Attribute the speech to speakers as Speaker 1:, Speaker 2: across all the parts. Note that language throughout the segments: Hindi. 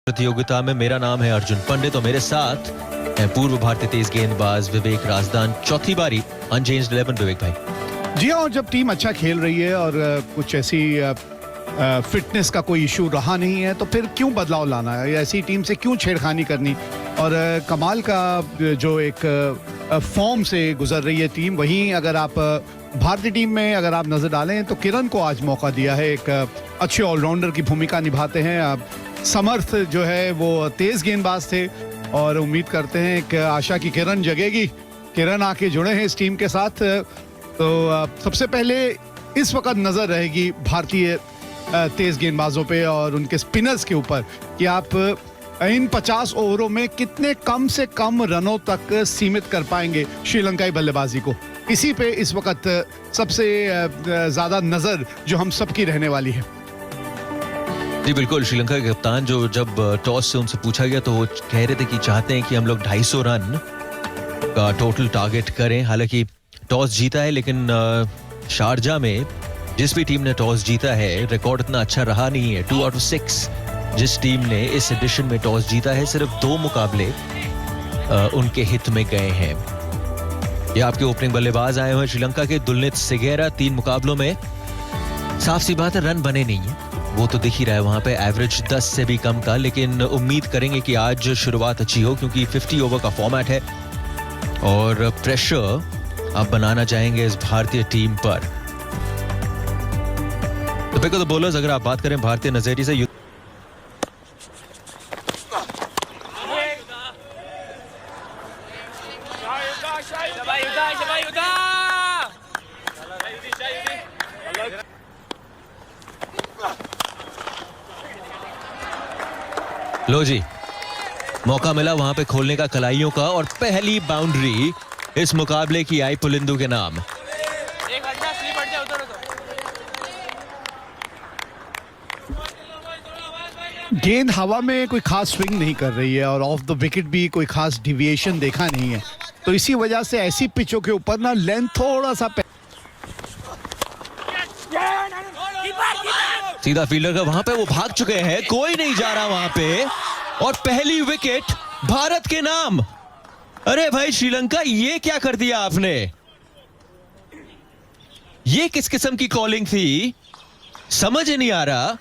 Speaker 1: प्रतियोगिता में। मेरा नाम है अर्जुन पंडित और मेरे साथ है पूर्व भारतीय तेज गेंदबाज विवेक राजदान। चौथी बारी अनचेंज्ड 11 विवेक भाई।
Speaker 2: जी हाँ, जब टीम अच्छा खेल रही है और कुछ ऐसी फिटनेस का कोई इशू रहा नहीं है तो फिर क्यों बदलाव लाना है, ऐसी टीम से क्यों छेड़खानी करनी। और कमाल का जो एक फॉर्म से गुजर रही है टीम, वहीं अगर आप भारतीय टीम में अगर आप नजर डालें तो किरण को आज मौका दिया है, एक अच्छे ऑलराउंडर की भूमिका निभाते हैं। समर्थ जो है वो तेज गेंदबाज थे और उम्मीद करते हैं कि आशा की किरण जगेगी। किरण आके जुड़े हैं इस टीम के साथ। तो सबसे पहले इस वक्त नजर रहेगी भारतीय तेज गेंदबाजों पे और उनके स्पिनर्स के ऊपर कि आप इन 50 ओवरों में कितने कम से कम रनों तक सीमित कर पाएंगे श्रीलंकाई बल्लेबाजी को। इसी पे इस वक्त सबसे ज्यादा नजर जो हम सबकी रहने वाली है।
Speaker 1: जी बिल्कुल, श्रीलंका के कप्तान जो जब टॉस से उनसे पूछा गया तो वो कह रहे थे कि चाहते हैं कि हम लोग 250 रन का टोटल टारगेट करें। हालांकि टॉस जीता है लेकिन शारजा में जिस भी टीम ने टॉस जीता है रिकॉर्ड इतना अच्छा रहा नहीं है। 2 आउट ऑफ 6 जिस टीम ने इस एडिशन में टॉस जीता है, सिर्फ 2 मुकाबले उनके हित में गए हैं। ये आपके ओपनिंग बल्लेबाज आए हुए श्रीलंका के दुलनित सिगेरा। 3 मुकाबलों में साफ सी बात है रन बने नहीं है, वो तो दिख ही रहा है। वहां पे एवरेज 10 से भी कम का, लेकिन उम्मीद करेंगे कि आज शुरुआत अच्छी हो क्योंकि 50 ओवर का फॉर्मेट है और प्रेशर आप बनाना चाहेंगे इस भारतीय टीम पर। तो पिक ऑफ द बॉलर्स अगर आप बात करें भारतीय नजरिए से, लो जी मौका मिला वहां पे खोलने का कलाइयों का और पहली बाउंड्री इस मुकाबले की आई पुलिंदू के नाम।
Speaker 2: गेंद हवा में कोई खास स्विंग नहीं कर रही है और ऑफ द विकेट भी कोई खास डिविएशन देखा नहीं है, तो इसी वजह से ऐसी पिचों के ऊपर ना लेंथ थोड़ा सा
Speaker 1: सीधा फील्डर का वहां पे वो भाग चुके हैं, कोई नहीं जा रहा वहां पे और पहली विकेट भारत के नाम। अरे भाई श्रीलंका, ये क्या कर दिया आपने? ये किस किस्म की कॉलिंग थी, समझ ही नहीं आ रहा।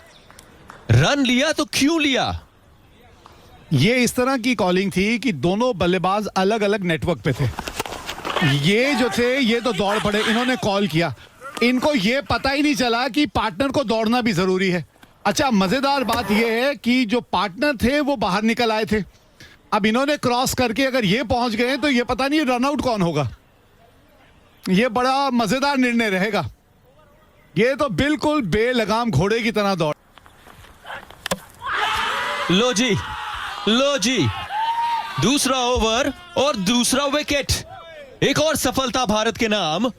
Speaker 1: रन लिया तो क्यों लिया?
Speaker 2: ये इस तरह की कॉलिंग थी कि दोनों बल्लेबाज अलग अलग नेटवर्क पे थे। ये जो थे ये तो दौड़ पड़े, इन्होंने कॉल किया, इनको ये पता ही नहीं चला कि पार्टनर को दौड़ना भी जरूरी है। अच्छा, मजेदार बात यह है कि जो पार्टनर थे वो बाहर निकल आए थे। अब इन्होंने क्रॉस करके अगर ये पहुंच गए तो ये पता नहीं रन आउट कौन होगा। ये बड़ा मजेदार निर्णय रहेगा। ये तो बिल्कुल बेलगाम घोड़े की तरह दौड़।
Speaker 1: लो जी दूसरा ओवर और दूसरा विकेट। एक और सफलता भारत के नाम।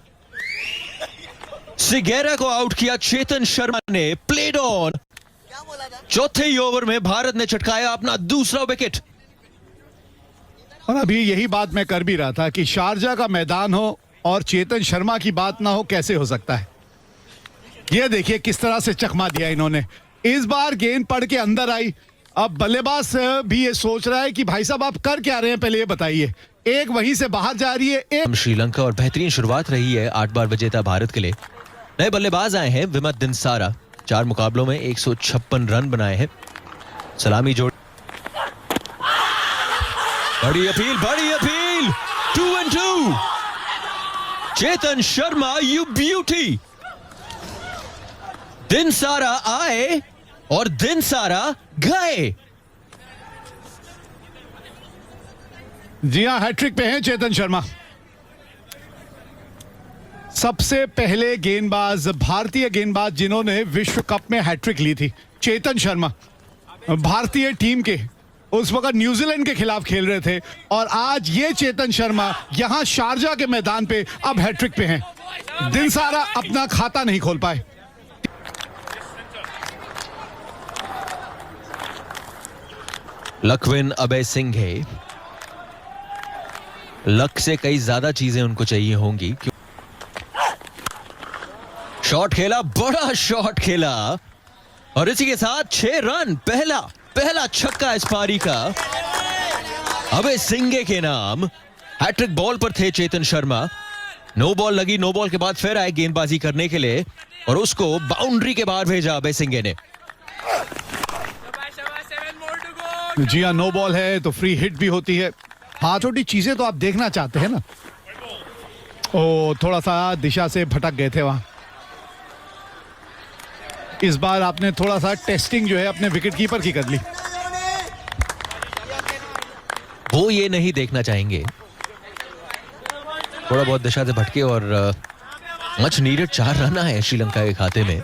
Speaker 1: सिगेरा को आउट किया चेतन शर्मा ने। Played on. चौथे ही ओवर में भारत ने चटकाया अपना दूसरा विकेट।
Speaker 2: और अभी यही बात मैं कर भी रहा था कि शारजा का मैदान हो और चेतन शर्मा की बात ना हो, कैसे हो सकता है। यह देखिए किस तरह से चकमा दिया इन्होंने। इस बार गेंद पड़ के अंदर आई। अब बल्लेबाज भी ये सोच रहा है कि भाई साहब आप कर क्या रहे हैं, पहले ये बताइए। एक वहीं से बाहर जा रही है, एक
Speaker 1: श्रीलंका और बेहतरीन शुरुआत रही है 8 बार विजेता भारत के लिए। नए बल्लेबाज आए हैं विमत दिनसारा। 4 मुकाबलों में 156 रन बनाए हैं। सलामी जोड़, बड़ी appeal 2 and 2। Chetan Sharma you beauty. दिनसारा आए और दिनसारा गए।
Speaker 2: जी हां, हैट्रिक पे हैं चेतन शर्मा। सबसे पहले गेंदबाज, भारतीय गेंदबाज जिन्होंने विश्व कप में हैट्रिक ली थी, चेतन शर्मा भारतीय टीम के उस वक्त न्यूजीलैंड के खिलाफ खेल रहे थे और आज ये चेतन शर्मा यहां शारजा के मैदान पे अब हैट्रिक पे हैं। दिनसारा अपना खाता नहीं खोल पाए।
Speaker 1: लखविन अभय सिंह है। लक से कई ज्यादा चीजें उनको चाहिए होंगी। शॉट खेला, बड़ा शॉट खेला और इसी के साथ 6 रन। पहला छक्का इस पारी का अबे सिंगे के नाम। हैट्रिक बॉल पर थे चेतन शर्मा। नो बॉल लगी, नो बॉल के बाद फिर आए गेंदबाजी करने के लिए और उसको बाउंड्री के बाहर भेजा अबे सिंगे ने।
Speaker 2: जी हाँ, नो बॉल है तो फ्री हिट भी होती है। हाँ, छोटी चीजें तो आप देखना चाहते हैं ना। ओ, थोड़ा सा दिशा से भटक गए थे वहां। इस बार आपने थोड़ा सा टेस्टिंग जो है अपने विकेट कीपर की कर ली।
Speaker 1: वो ये नहीं देखना चाहेंगे। थोड़ा बहुत दिशा से भटके और मच नीडेड 4 रन आए श्रीलंका के खाते में।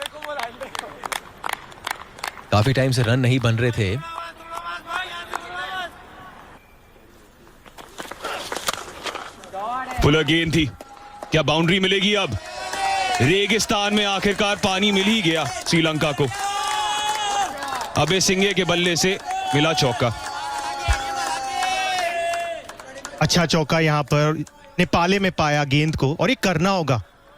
Speaker 1: काफी टाइम से रन नहीं बन रहे थे।
Speaker 3: फुलर गेंद थी, क्या बाउंड्री मिलेगी? अब रेगिस्तान में आखिरकार पानी मिल ही गया श्रीलंका को। अबे सिंगे के बल्ले से मिला चौका।
Speaker 4: अच्छा चौका यहाँ पर नेपाले में पाया गेंद को, और ये करना होगा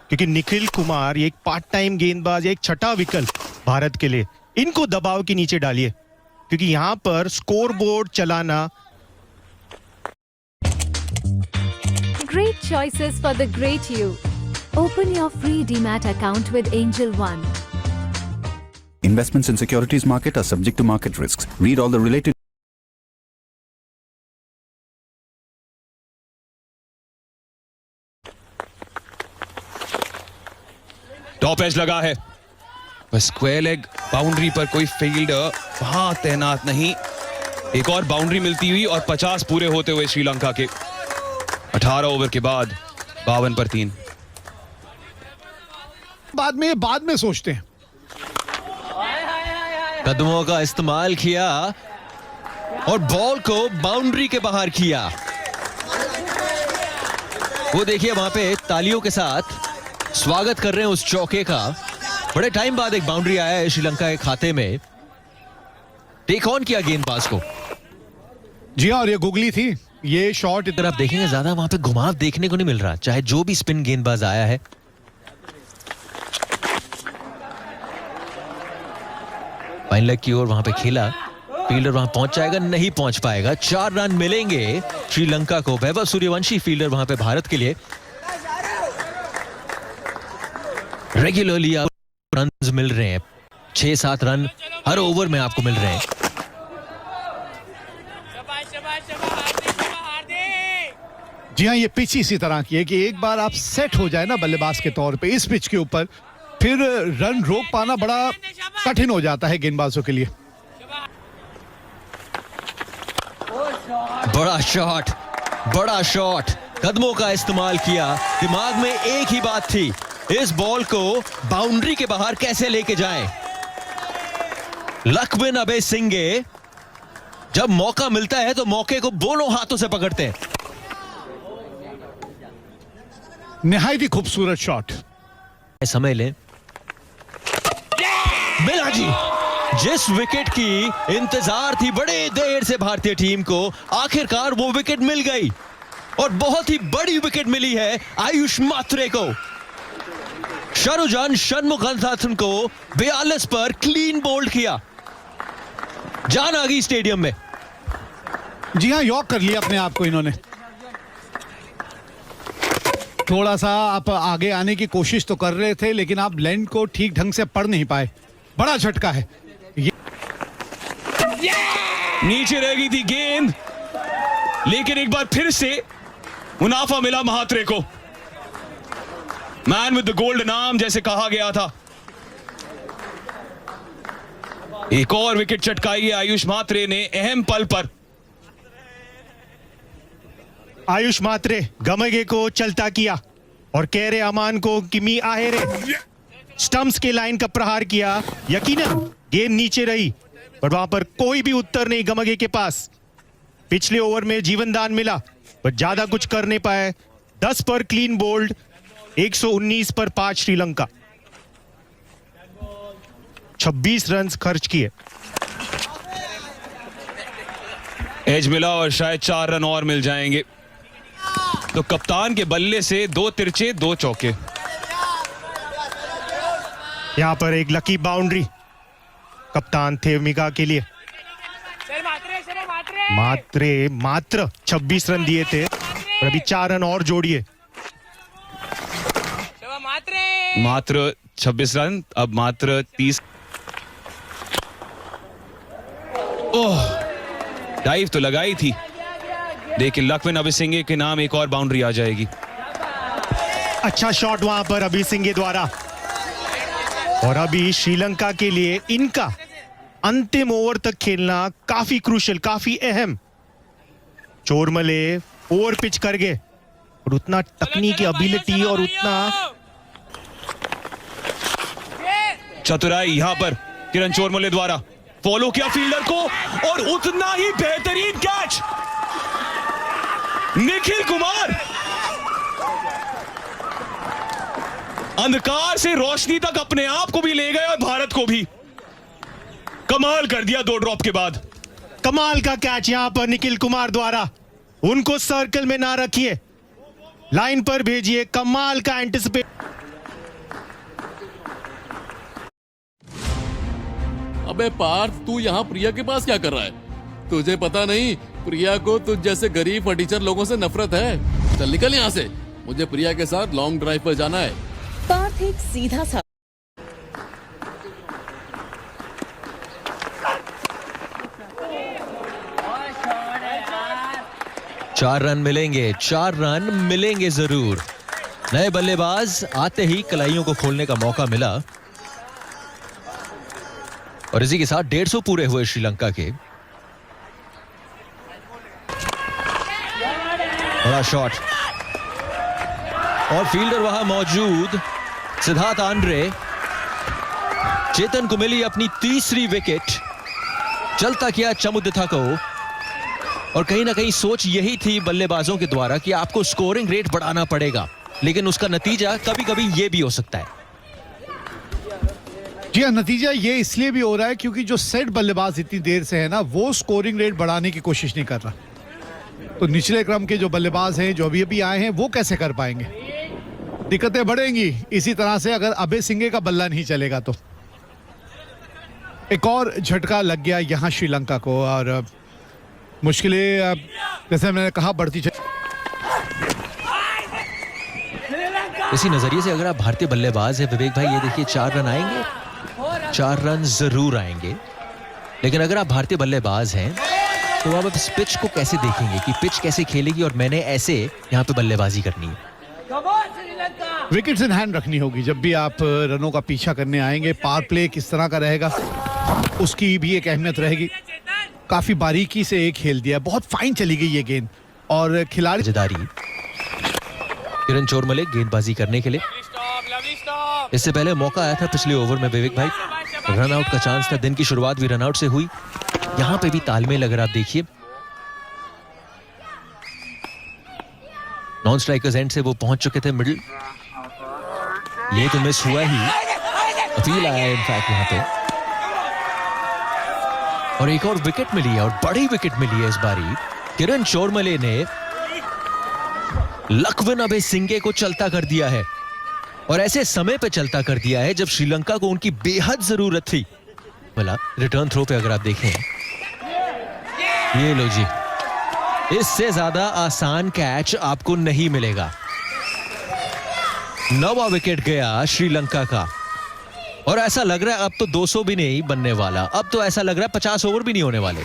Speaker 4: क्योंकि निखिल कुमार ये एक पार्ट टाइम गेंदबाज, एक छठा विकल्प भारत के लिए। इनको दबाव के नीचे डालिए क्योंकि यहाँ पर स्कोर बोर्ड चलाना।
Speaker 5: Great choices for the great you. Open your free DMAT account with Angel One.
Speaker 6: Investments in securities market are subject to market risks. Read all the related
Speaker 3: top edge लगा है, बस स्क्वायर लेग बाउंड्री पर कोई फील्डर वहां तैनात नहीं। एक और बाउंड्री मिलती हुई और 50 पूरे होते हुए श्रीलंका के 18 ओवर के बाद 52 पर 3।
Speaker 2: बाद में सोचते हैं।
Speaker 1: कदमों का इस्तेमाल किया और बॉल को बाउंड्री के बाहर किया। वो देखिए वहां पे तालियों के साथ स्वागत कर रहे हैं उस चौके का। बड़े टाइम बाद एक बाउंड्री आया है श्रीलंका के खाते में। टेक ऑन किया गेंदबाज को।
Speaker 2: जी हाँ, और ये गुगली थी। ये शॉट
Speaker 1: अगर आप देखेंगे ज्यादा वहां पे घुमाव देखने को नहीं मिल रहा, चाहे जो भी स्पिन गेंदबाज आया है। फाइन लेग की ओर वहां पे खेला, फील्डर वहां पहुंच जाएगा, नहीं पहुंच पाएगा। 4 रन मिलेंगे श्रीलंका को। वैभव सूर्यवंशी फील्डर वहां पे भारत के लिए। रेगुलरली आपको रन मिल रहे हैं, 6-7 रन हर ओवर में आपको मिल रहे हैं।
Speaker 2: जी हाँ, ये पिच इसी तरह की है कि एक बार आप सेट हो जाए ना बल्लेबाज के तौर पे इस पिच के ऊपर, फिर रन रोक पाना बड़ा कठिन हो जाता है गेंदबाजों के लिए।
Speaker 1: बड़ा शॉट, कदमों का इस्तेमाल किया। दिमाग में एक ही बात थी, इस बॉल को बाउंड्री के बाहर कैसे लेके जाएं। लकविन अबे सिंगे जब मौका मिलता है तो मौके को दोनों हाथों से पकड़ते हैं।
Speaker 2: निहायत ही खूबसूरत शॉट।
Speaker 1: समय लें। मिला जी, जिस विकेट की इंतजार थी बड़े देर से भारतीय टीम को, आखिरकार वो विकेट मिल गई और बहुत ही बड़ी विकेट मिली है आयुष मात्रे को। शरुजान षणमुगनाथन को 42 पर क्लीन बोल्ड किया। जान आ गई स्टेडियम में।
Speaker 2: जी हाँ, यॉक कर लिया अपने आप को इन्होंने। थोड़ा सा आप आगे आने की कोशिश तो कर रहे थे, लेकिन आप लैंड को ठीक ढंग से पढ़ नहीं पाए। बड़ा झटका है।
Speaker 3: नीचे रह गई थी गेंद, लेकिन एक बार फिर से मुनाफा मिला महात्रे को। Man with the golden arm जैसे कहा गया था। एक और विकेट चटकाई है आयुष मात्रे ने अहम पल पर।
Speaker 4: आयुष मात्रे गमगे को चलता किया और केरे अमान को किमी आहेरे स्टंप्स के लाइन का प्रहार किया। यकीनन गेंद नीचे रही पर वहां पर कोई भी उत्तर नहीं गमगे के पास। पिछले ओवर में जीवनदान मिला पर ज्यादा कुछ कर नहीं पाए। 10 पर क्लीन बोल्ड, 119 पर 5 श्रीलंका। 26 रन खर्च किए।
Speaker 3: एज मिला और शायद 4 रन और मिल जाएंगे। तो कप्तान के बल्ले से 2 तिरछे 2 चौके।
Speaker 4: यहां पर एक लकी बाउंड्री कप्तान थेवमिका के लिए। मात्र 26 रन दिए थे और अभी 4 रन और जोड़िए।
Speaker 3: मात्र 26 रन, अब मात्र 30। ओह, डाइव तो लगाई थी, लेकिन लक्ष्मण अभिसिंगे के नाम एक और बाउंड्री आ जाएगी।
Speaker 4: अच्छा शॉट वहां पर अभी सिंह द्वारा। और अभी श्रीलंका के लिए इनका अंतिम ओवर तक खेलना काफी क्रूशियल, काफी अहम। चोरमले ओवर पिच कर गए और उतना तकनीकी एबिलिटी और उतना
Speaker 3: चतुराई यहां पर किरण चोरमले द्वारा फॉलो किया फील्डर को और उतना ही बेहतरीन कैच निखिल कुमार। अंधकार से रोशनी तक अपने आप को भी ले गए और भारत को भी। कमाल कर दिया 2 ड्रॉप के बाद।
Speaker 4: कमाल का कैच यहां पर निखिल कुमार द्वारा। उनको सर्कल में ना रखिए, लाइन पर भेजिए। कमाल का एंटिसिपेट।
Speaker 7: अबे पार्थ, तू यहाँ प्रिया के पास क्या कर रहा है? तुझे पता नहीं प्रिया को तुझ जैसे गरीब फटीचर लोगों से नफरत है। चल निकल यहाँ से, मुझे प्रिया के साथ लॉन्ग ड्राइव पर जाना है।
Speaker 8: पार्थ एक सीधा सा
Speaker 1: 4 रन मिलेंगे, 4 रन मिलेंगे जरूर। नए बल्लेबाज आते ही कलाइयों को खोलने का मौका मिला और इसी के साथ 150 पूरे हुए श्रीलंका के। बड़ा शॉट और फील्डर वहां मौजूद सिद्धार्थ आंद्रे। चेतन को मिली अपनी तीसरी विकेट। चलता किया चमुदिथा को और कहीं ना कहीं सोच यही थी बल्लेबाजों के द्वारा कि आपको स्कोरिंग रेट बढ़ाना पड़ेगा, लेकिन उसका नतीजा कभी कभी यह भी हो सकता है।
Speaker 2: जी हाँ, नतीजा ये इसलिए भी हो रहा है क्योंकि जो सेट बल्लेबाज इतनी देर से है ना, वो स्कोरिंग रेट बढ़ाने की कोशिश नहीं कर रहा। तो निचले क्रम के जो बल्लेबाज हैं, जो अभी अभी आए हैं, वो कैसे कर पाएंगे? दिक्कतें बढ़ेंगी इसी तरह से अगर अभय सिंह का बल्ला नहीं चलेगा तो। एक और झटका लग गया यहां श्रीलंका को और मुश्किलें जैसे मैंने कहा बढ़ती।
Speaker 1: इसी नजरिए से अगर आप भारतीय बल्लेबाज हैं विवेक भाई, ये देखिए 4 रन आएंगे, 4 रन जरूर आएंगे। लेकिन अगर आप भारतीय बल्लेबाज हैं तो आप इस पिच को कैसे देखेंगे कि पिच कैसे खेलेगी और मैंने ऐसे यहाँ पे बल्लेबाजी करनी है।
Speaker 2: विकेट्स इन हैंड रखनी होगी जब भी आप रनों का पीछा करने आएंगे। पावर प्ले किस तरह का रहेगा उसकी भी एक अहमियत रहेगी। काफी बारीकी से एक खेल दिया, बहुत फाइन चली गई ये गेंद और खिलाड़ी
Speaker 1: जिदारी किरण चोरमले गेंदबाजी करने के लिए। इससे पहले मौका आया था पिछले ओवर में विवेक भाई, रन आउट का चांस था। दिन की शुरुआत भी रन आउट से हुई। यहां पे भी तालमेल अगर आप देखिए, नॉन स्ट्राइकर्स एंड से वो पहुंच चुके थे मिडिल। ये तो मिस हुआ ही, अपील आया इनफैक्ट यहां पे और एक और विकेट मिली है और बड़ी विकेट मिली है इस बारी। किरण चोरमले ने लक्ष्मण अभिसिंगे को चलता कर दिया है और ऐसे समय पे चलता कर दिया है जब श्रीलंका को उनकी बेहद जरूरत थी। बोला रिटर्न थ्रो पे अगर आप देखें, ये लो जी, इससे ज्यादा आसान कैच आपको नहीं मिलेगा। 9वां विकेट गया श्रीलंका का और ऐसा लग रहा है अब तो 200 भी नहीं बनने वाला। अब तो ऐसा लग रहा है 50 ओवर भी नहीं होने वाले।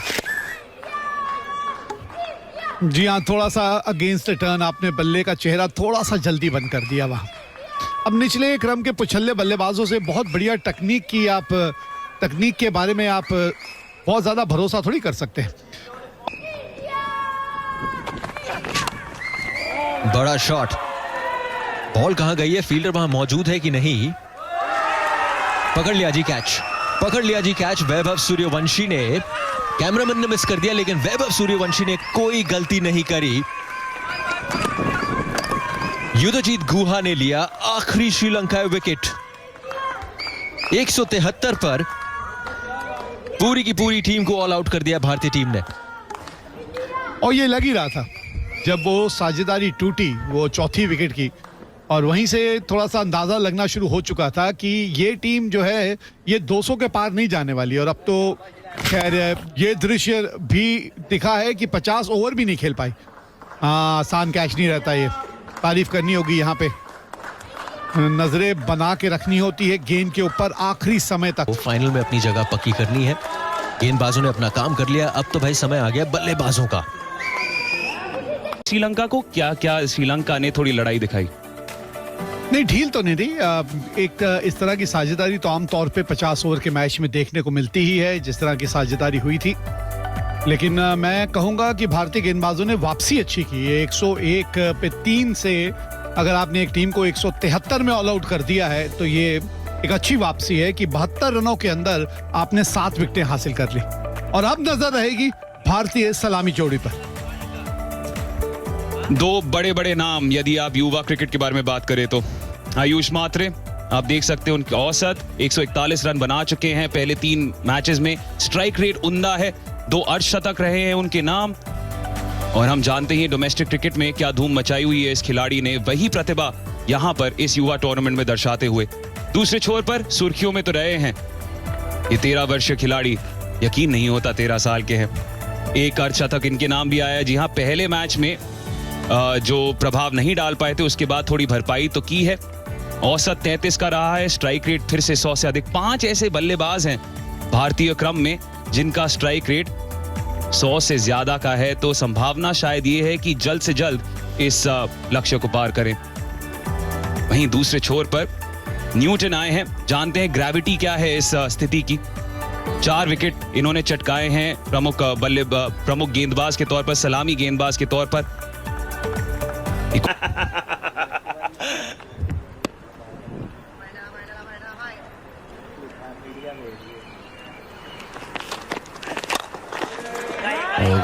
Speaker 2: जी हाँ, थोड़ा सा अगेंस्ट टर्न आपने बल्ले का चेहरा थोड़ा सा जल्दी बंद कर दिया वहां। अब निचले क्रम के पुछल्ले बल्लेबाजों से बहुत बढ़िया तकनीक के बारे में आप बहुत ज्यादा भरोसा थोड़ी कर सकते हैं।
Speaker 1: बड़ा शॉट, बॉल कहां गई है, फील्डर वहां मौजूद है कि नहीं। पकड़ लिया जी कैच, पकड़ लिया जी कैच। वैभव सूर्यवंशी ने, कैमरामैन ने मिस कर दिया लेकिन वैभव सूर्यवंशी ने कोई गलती नहीं करी। युद्धजीत गुहा ने लिया आखिरी श्रीलंका विकेट। 173 पर पूरी की पूरी टीम को ऑल आउट कर दिया भारतीय टीम ने।
Speaker 2: और ये लग ही रहा था जब वो साझेदारी टूटी, वो चौथी विकेट की, और वहीं से थोड़ा सा अंदाजा लगना शुरू हो चुका था कि ये टीम जो है ये 200 के पार नहीं जाने वाली। और अब तो खैर ये दृश्य भी दिखा है कि 50 ओवर भी नहीं खेल पाई। आसान कैच नहीं रहता, ये तारीफ करनी होगी यहाँ पे। नजरें बना के रखनी होती है गेंद के ऊपर आखिरी समय तक।
Speaker 1: वो फाइनल में अपनी जगह पक्की करनी है। गेंदबाजों ने अपना काम कर लिया, अब तो भाई समय आ गया बल्लेबाजों का।
Speaker 3: श्रीलंका को क्या श्रीलंका ने थोड़ी लड़ाई दिखाई?
Speaker 2: नहीं, ढील तो नहीं दी। एक इस तरह की साझेदारी तो आमतौर पे 50 ओवर के मैच में देखने को मिलती ही है, जिस तरह की साझेदारी हुई थी। लेकिन मैं कहूंगा कि भारतीय गेंदबाजों ने वापसी अच्छी की है। 101 पे 3 से अगर आपने एक टीम को 173 में ऑल आउट कर दिया है तो ये एक अच्छी वापसी है कि 72 रनों के अंदर आपने 7 विकेटें हासिल कर ली। और अब नजर रहेगी भारतीय सलामी जोड़ी पर।
Speaker 3: दो बड़े बड़े नाम यदि आप युवा क्रिकेट के बारे में बात करें तो आयुष मात्रे, आप देख सकते हैं उनकी औसत 141 रन बना चुके हैं पहले 3 मैचेस में। स्ट्राइक रेट उम्दा है, 2 अर्धशतक रहे हैं उनके नाम। और हम जानते हैं डोमेस्टिक क्रिकेट में क्या धूम मचाई हुई है इस खिलाड़ी ने, वही प्रतिभा यहां पर इस युवा टूर्नामेंट में दर्शाते हुए दूसरे छोर पर सुर्खियों में तो रहे हैं। ये 13 वर्षीय खिलाड़ी, यकीन नहीं होता 13 साल के हैं। 1 अर्धशतक इनके नाम भी आया। जी हाँ, पहले मैच में जो प्रभाव नहीं डाल पाए थे उसके बाद थोड़ी भरपाई तो की है। औसत 33 का रहा है, स्ट्राइक रेट फिर से 100 से अधिक। 5 ऐसे बल्लेबाज हैं भारतीय क्रम में जिनका स्ट्राइक रेट 100 से ज्यादा का है, तो संभावना शायद ये है कि जल्द से जल्द इस लक्ष्य को पार करें। वहीं दूसरे छोर पर न्यूटन आए हैं, जानते हैं ग्रेविटी क्या है इस स्थिति की। 4 विकेट इन्होंने चटकाए हैं प्रमुख गेंदबाज के तौर पर, सलामी गेंदबाज के तौर पर।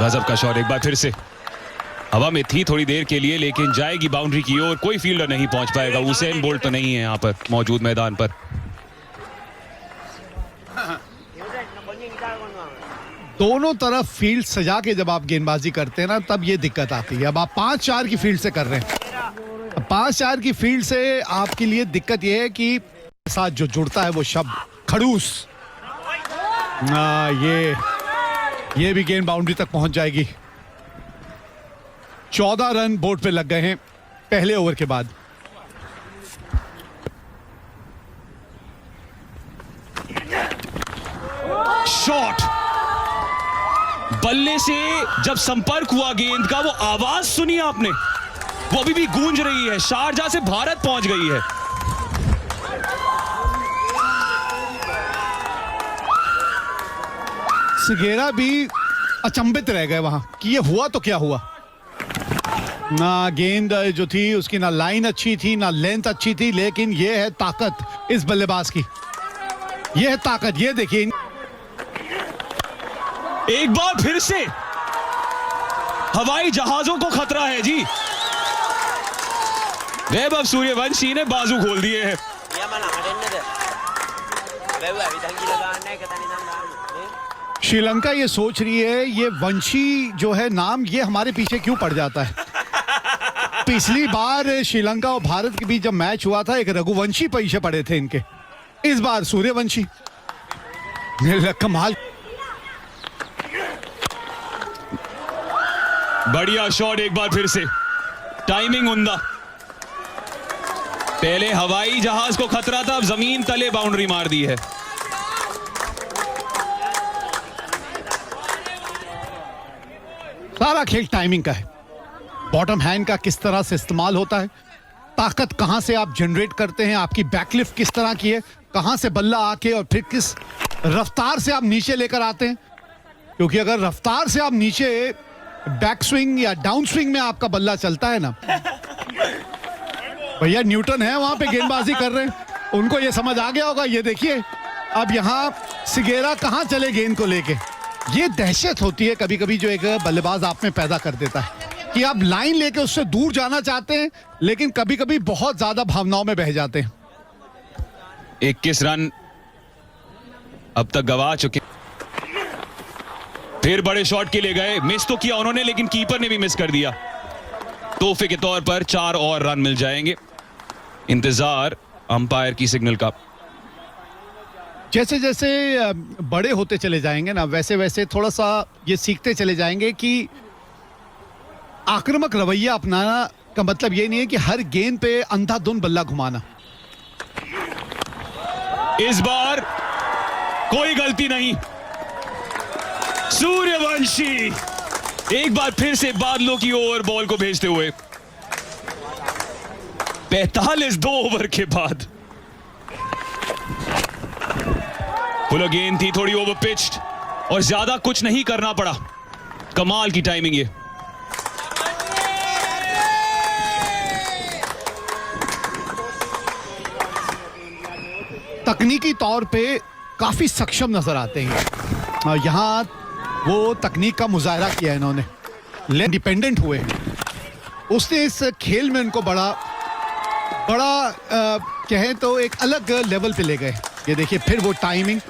Speaker 3: गजब का शॉट, एक बार फिर से हवा में थी थोड़ी देर के लिए, लेकिन जाएगी बाउंड्री की ओर। कोई फील्डर नहीं पहुंच पाएगा। उसेन बोल्ट तो नहीं है यहां पर मौजूद मैदान पर।
Speaker 2: दोनों तरफ फील्ड सजा के जब आप गेंदबाजी करते हैं ना, तब ये दिक्कत आती है। अब आप 5-4 की फील्ड से कर रहे हैं। 5-4 की फील्ड से आपके लिए दिक्कत ये है कि साथ जो जुड़ता है वो शब्द खड़ूस। ये भी गेंद बाउंड्री तक पहुंच जाएगी। 14 रन बोर्ड पे लग गए हैं पहले ओवर के बाद।
Speaker 3: शॉट, बल्ले से जब संपर्क हुआ गेंद का, वो आवाज सुनी आपने, वो अभी भी गूंज रही है। शारजाह से भारत पहुंच गई है।
Speaker 2: सिगेरा भी अचंभित रह गए वहां कि ये हुआ तो क्या हुआ। ना गेंद जो थी उसकी ना लाइन अच्छी थी ना लेंथ अच्छी थी, लेकिन ये है ताकत इस बल्लेबाज की, ये है ताकत। ये देखिए,
Speaker 3: एक बार फिर से हवाई जहाजों को खतरा है जी। वैभव सूर्यवंशी ने बाजू खोल दिए हैं।
Speaker 2: श्रीलंका ये सोच रही है ये वंशी जो है नाम, ये हमारे पीछे क्यों पड़ जाता है। पिछली बार श्रीलंका और भारत के बीच जब मैच हुआ था, एक रघुवंशी पीछे पड़े थे इनके, इस बार सूर्यवंशी। कमाल,
Speaker 3: बढ़िया शॉट एक बार फिर से, टाइमिंग उम्दा। पहले हवाई जहाज को खतरा था, अब जमीन तले बाउंड्री मार दी है।
Speaker 2: सारा खेल टाइमिंग का है। बॉटम हैंड का किस तरह से इस्तेमाल होता है, ताकत कहां से आप जनरेट करते हैं, आपकी बैकलिफ्ट किस तरह की है, कहां से बल्ला आके और फिर किस रफ्तार से आप नीचे लेकर आते हैं। क्योंकि अगर रफ्तार से आप नीचे बैक स्विंग या डाउन स्विंग में आपका बल्ला चलता है ना, भैया न्यूटन है वहां पे गेंदबाजी कर रहे हैं, उनको ये समझ आ गया होगा। ये देखिए अब यहां सिगेरा कहां चले गेंद को लेके। ये दहशत होती है कभी कभी जो एक बल्लेबाज आप में पैदा कर देता है कि आप लाइन लेके उससे दूर जाना चाहते हैं, लेकिन कभी कभी बहुत ज्यादा भावनाओं में बह जाते हैं।
Speaker 3: 21 रन अब तक गवा चुके। फिर बड़े शॉट के लिए गए, मिस तो किया उन्होंने, लेकिन कीपर ने भी मिस कर दिया। तोहफे के तौर पर 4 और रन मिल जाएंगे। इंतजार अंपायर की सिग्नल का।
Speaker 2: जैसे जैसे बड़े होते चले जाएंगे ना, वैसे वैसे थोड़ा सा ये सीखते चले जाएंगे कि आक्रामक रवैया अपनाना का मतलब ये नहीं है कि हर गेंद पे अंधाधुंध बल्ला घुमाना।
Speaker 3: इस बार कोई गलती नहीं, सूर्यवंशी एक बार फिर से बादलों की ओर बॉल को भेजते हुए 45 2 ओवर के बाद। फुल गेंद थी, थोड़ी ओवर पिच्ड और ज्यादा कुछ नहीं करना पड़ा। कमाल की टाइमिंग ये।
Speaker 2: तकनीकी तौर पे काफी सक्षम नजर आते हैं और यहाँ वो तकनीक का मुजाहरा किया इन्होंने, इंडिपेंडेंट हुए। उसने इस खेल में उनको बड़ा कहें तो एक अलग लेवल पे ले गए। ये देखिए फिर वो टाइमिंग,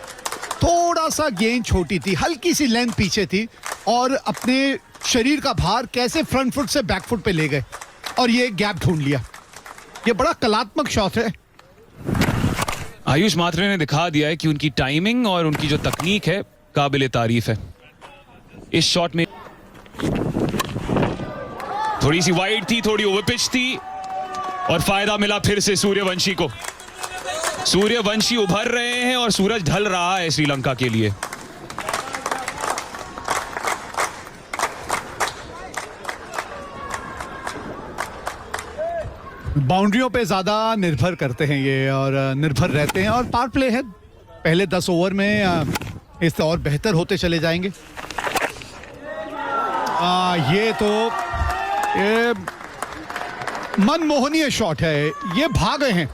Speaker 2: थोड़ा सा गेंद छोटी थी, हल्की सी लेंथ पीछे थी और अपने शरीर का भार कैसे फ्रंट फुट से बैक फुट पे ले गए और ये गैप ढूंढ लिया। ये बड़ा कलात्मक शॉट है।
Speaker 3: आयुष मात्रे ने दिखा दिया है कि उनकी टाइमिंग और उनकी जो तकनीक है काबिल तारीफ है। इस शॉट में थोड़ी सी वाइड थी, थोड़ी ओवर पिच थी और फायदा मिला फिर से सूर्यवंशी को। सूर्यवंशी उभर रहे हैं और सूरज ढल रहा है श्रीलंका के लिए।
Speaker 2: बाउंड्रियों पे ज्यादा निर्भर करते हैं ये और निर्भर रहते हैं और पावर प्ले है। पहले 10 ओवर में इससे और बेहतर होते चले जाएंगे। ये तो ये मनमोहनीय शॉट है, ये भाग गए हैं।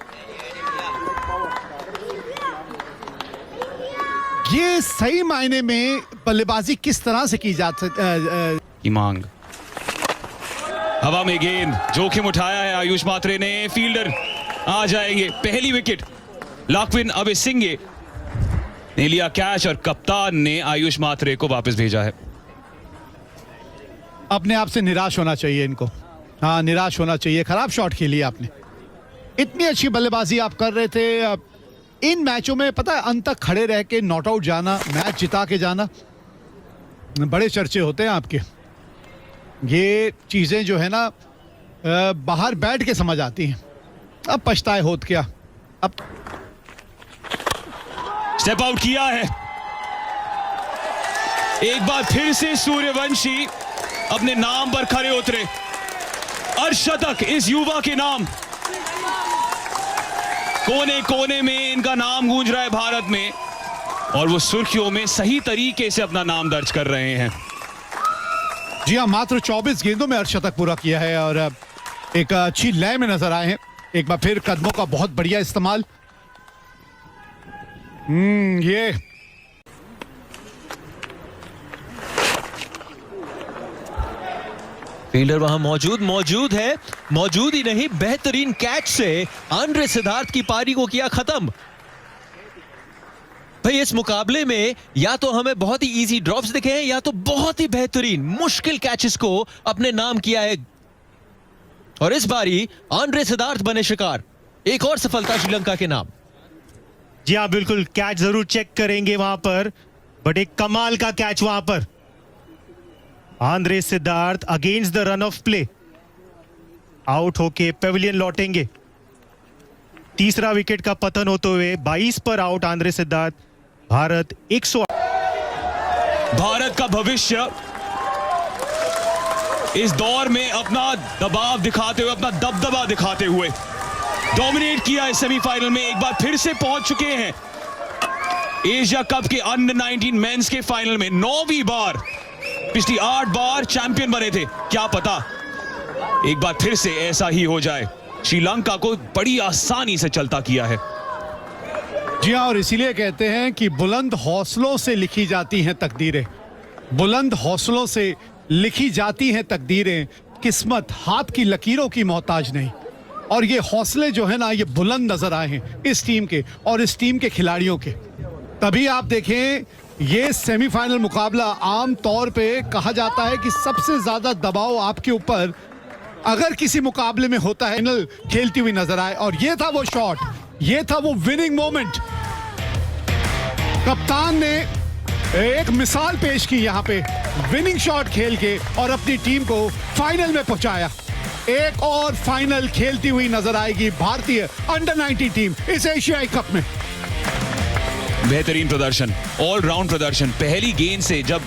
Speaker 2: ये सही मायने में बल्लेबाजी किस तरह से की जा
Speaker 3: की मांग। हवा में गेंद, जोखिम उठाया है आयुष मात्रे ने। फील्डर आ जाएंगे। पहली विकेट लाक्विन अबेसिंगे ने लिया कैच और कप्तान ने आयुष मात्रे को वापस भेजा है।
Speaker 2: अपने आप से निराश होना चाहिए इनको। हाँ, निराश होना चाहिए। खराब शॉट खेली आपने। इतनी अच्छी बल्लेबाजी आप कर रहे थे। इन मैचों में पता है अंत तक खड़े रह के नॉट आउट जाना, मैच जिता के जाना, बड़े चर्चे होते हैं आपके। ये चीजें जो है ना बाहर बैठ के समझ आती हैं। अब पछताए होत क्या। अब
Speaker 3: स्टेप आउट किया है। एक बार फिर से सूर्यवंशी अपने नाम पर खड़े उतरे। अर्धशतक इस युवा के नाम। कोने कोने में इनका नाम गूंज रहा है भारत में और वो सुर्खियों में सही तरीके से अपना नाम दर्ज कर रहे हैं।
Speaker 2: जी हाँ, मात्र 24 गेंदों में अर्धशतक पूरा किया है और एक अच्छी लय में नजर आए हैं। एक बार फिर कदमों का बहुत बढ़िया इस्तेमाल। ये
Speaker 1: फील्डर वहां मौजूद है। मौजूद ही नहीं, बेहतरीन कैच से आंद्रे सिद्धार्थ की पारी को किया खत्म। भाई इस मुकाबले में या तो हमें बहुत ही इजी ड्रॉप्स दिखे हैं या तो बहुत ही बेहतरीन मुश्किल कैचेस को अपने नाम किया है और इस बारी आंद्रे सिद्धार्थ बने शिकार। एक और सफलता श्रीलंका के नाम।
Speaker 4: जी हाँ, बिल्कुल कैच जरूर चेक करेंगे वहां पर, बट एक कमाल का कैच वहां पर। Andre Siddharth against the run of play out होके पेविलियन लौटेंगे। तीसरा विकेट का पतन होते हुए 22 पर आउट आंद्रे सिद्धार्थ। भारत 108।
Speaker 3: भारत का भविष्य इस दौर में अपना दबाव दिखाते हुए, अपना दबदबा दिखाते हुए डोमिनेट किया है। सेमीफाइनल में एक बार फिर से पहुंच चुके हैं। एशिया कप के अंडर 19 मेंस के फाइनल में 9वीं बार, पिछली 8 बार चैंपियन बने थे। क्या पता एक बार फिर से ऐसा ही हो जाए। श्रीलंका को बड़ी आसानी से चलता किया है।
Speaker 2: जी हाँ, और इसीलिए कहते हैं कि बुलंद हौसलों से लिखी जाती हैं तकदीरें। बुलंद हौसलों से लिखी जाती हैं तकदीरें। किस्मत हाथ की लकीरों की मोहताज नहीं। और ये हौसले जो है ना, ये बुलंद नजर आए हैं इस टीम के और इस टीम के खिलाड़ियों के। तभी आप देखें, ये सेमीफाइनल मुकाबला आम तौर पे कहा जाता है कि सबसे ज्यादा दबाव आपके ऊपर अगर किसी मुकाबले में होता है, फाइनल खेलती हुई नजर आए। और ये था वो शॉट, ये था वो विनिंग मोमेंट। कप्तान ने एक मिसाल पेश की यहाँ पे विनिंग शॉट खेल के और अपनी टीम को फाइनल में पहुंचाया। एक और फाइनल खेलती हुई नजर आएगी भारतीय अंडर 19 टीम इस एशियाई कप में।
Speaker 3: बेहतरीन प्रदर्शन, ऑल राउंड प्रदर्शन। पहली गेंद से जब